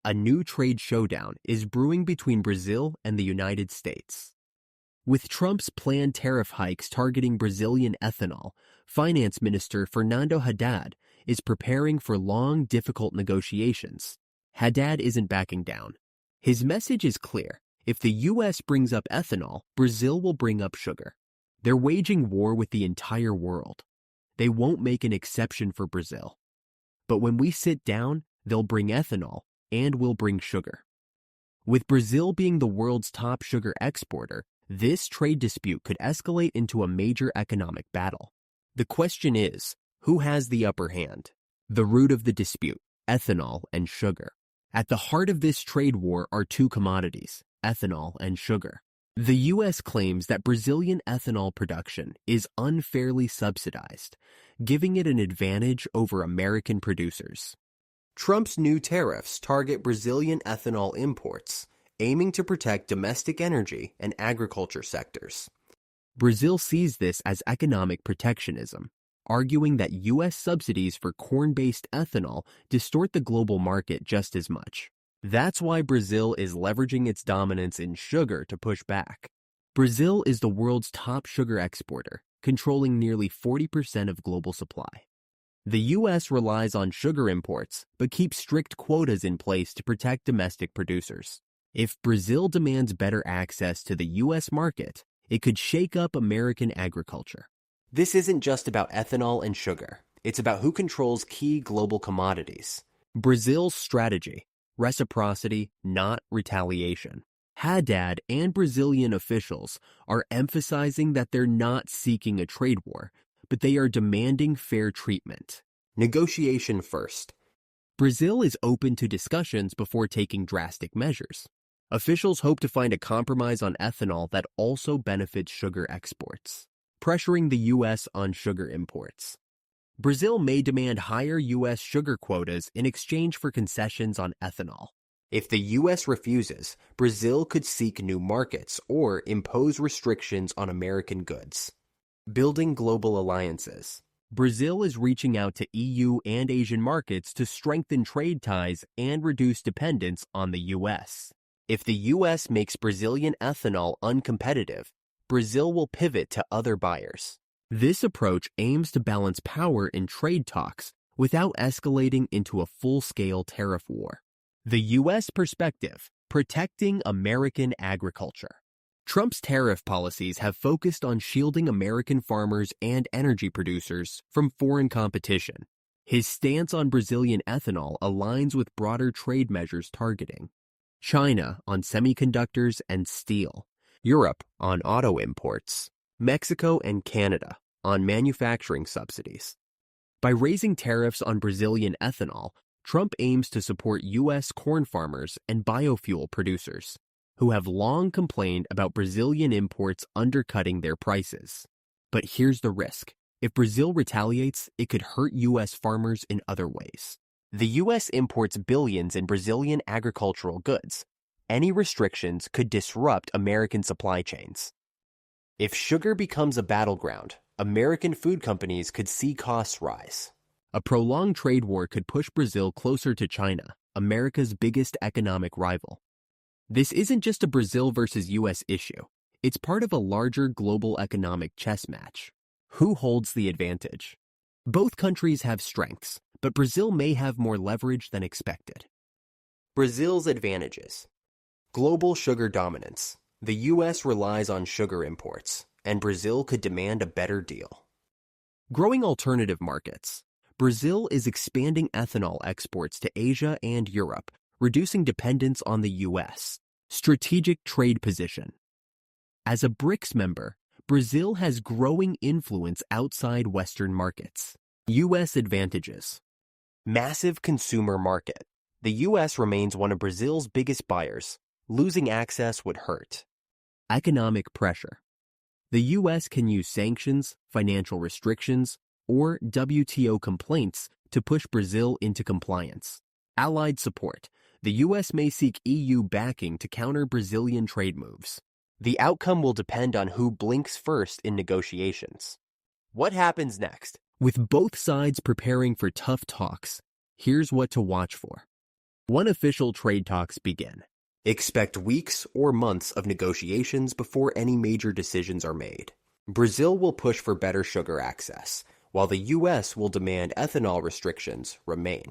a new trade showdown is brewing between Brazil and the United States. With Trump's planned tariff hikes targeting Brazilian ethanol, Finance Minister Fernando Haddad is preparing for long, difficult negotiations. Haddad isn't backing down. His message is clear. If the U.S. brings up ethanol, Brazil will bring up sugar. They're waging war with the entire world. They won't make an exception for Brazil. But when we sit down, they'll bring ethanol, and we'll bring sugar. With Brazil being the world's top sugar exporter, this trade dispute could escalate into a major economic battle. The question is, who has the upper hand? The root of the dispute, ethanol and sugar. At the heart of this trade war are two commodities, ethanol and sugar. The U.S. claims that Brazilian ethanol production is unfairly subsidized, giving it an advantage over American producers. Trump's new tariffs target Brazilian ethanol imports, aiming to protect domestic energy and agriculture sectors. Brazil sees this as economic protectionism, arguing that U.S. subsidies for corn-based ethanol distort the global market just as much. That's why Brazil is leveraging its dominance in sugar to push back. Brazil is the world's top sugar exporter, controlling nearly 40% of global supply. The U.S. relies on sugar imports, but keeps strict quotas in place to protect domestic producers. If Brazil demands better access to the U.S. market, it could shake up American agriculture. This isn't just about ethanol and sugar. It's about who controls key global commodities. Brazil's strategy: reciprocity, not retaliation. Haddad and Brazilian officials are emphasizing that they're not seeking a trade war, but they are demanding fair treatment. Negotiation first. Brazil is open to discussions before taking drastic measures. Officials hope to find a compromise on ethanol that also benefits sugar exports, pressuring the U.S. on sugar imports. Brazil may demand higher U.S. sugar quotas in exchange for concessions on ethanol. If the U.S. refuses, Brazil could seek new markets or impose restrictions on American goods. Building global alliances. Brazil is reaching out to EU and Asian markets to strengthen trade ties and reduce dependence on the U.S. If the U.S. makes Brazilian ethanol uncompetitive, Brazil will pivot to other buyers. This approach aims to balance power in trade talks without escalating into a full-scale tariff war. The U.S. perspective: protecting American agriculture. Trump's tariff policies have focused on shielding American farmers and energy producers from foreign competition. His stance on Brazilian ethanol aligns with broader trade measures targeting China on semiconductors and steel, Europe on auto imports, Mexico and Canada on manufacturing subsidies. By raising tariffs on Brazilian ethanol, Trump aims to support U.S. corn farmers and biofuel producers, who have long complained about Brazilian imports undercutting their prices. But here's the risk. If Brazil retaliates, it could hurt U.S. farmers in other ways. The U.S. imports billions in Brazilian agricultural goods. Any restrictions could disrupt American supply chains. If sugar becomes a battleground, American food companies could see costs rise. A prolonged trade war could push Brazil closer to China, America's biggest economic rival. This isn't just a Brazil versus U.S. issue. It's part of a larger global economic chess match. Who holds the advantage? Both countries have strengths, but Brazil may have more leverage than expected. Brazil's advantages. Global sugar dominance. The U.S. relies on sugar imports, and Brazil could demand a better deal. Growing alternative markets. Brazil is expanding ethanol exports to Asia and Europe, reducing dependence on the U.S. Strategic trade position. As a BRICS member, Brazil has growing influence outside Western markets. U.S. advantages. Massive consumer market. The U.S. remains one of Brazil's biggest buyers. Losing access would hurt. Economic pressure. The U.S. can use sanctions, financial restrictions, or WTO complaints to push Brazil into compliance. Allied support. The U.S. may seek EU backing to counter Brazilian trade moves. The outcome will depend on who blinks first in negotiations. What happens next? With both sides preparing for tough talks, here's what to watch for. When official trade talks begin, expect weeks or months of negotiations before any major decisions are made. Brazil will push for better sugar access, while the U.S. will demand ethanol restrictions remain.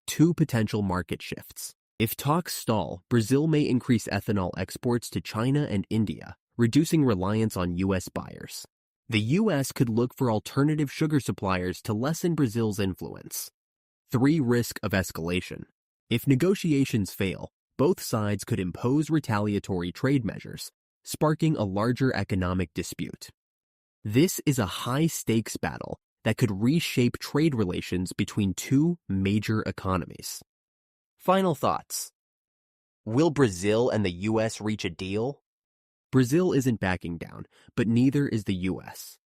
Two potential market shifts. If talks stall, Brazil may increase ethanol exports to China and India, reducing reliance on U.S. buyers. The U.S. could look for alternative sugar suppliers to lessen Brazil's influence. 3. Risk of escalation. If negotiations fail, both sides could impose retaliatory trade measures, sparking a larger economic dispute. This is a high-stakes battle that could reshape trade relations between two major economies. Final thoughts. Will Brazil and the U.S. reach a deal? Brazil isn't backing down, but neither is the U.S.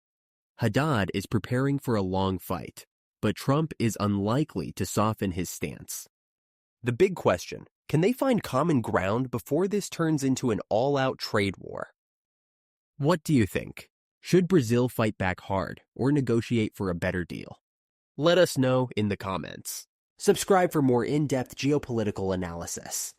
Haddad is preparing for a long fight, but Trump is unlikely to soften his stance. The big question, can they find common ground before this turns into an all-out trade war? What do you think? Should Brazil fight back hard or negotiate for a better deal? Let us know in the comments. Subscribe for more in-depth geopolitical analysis.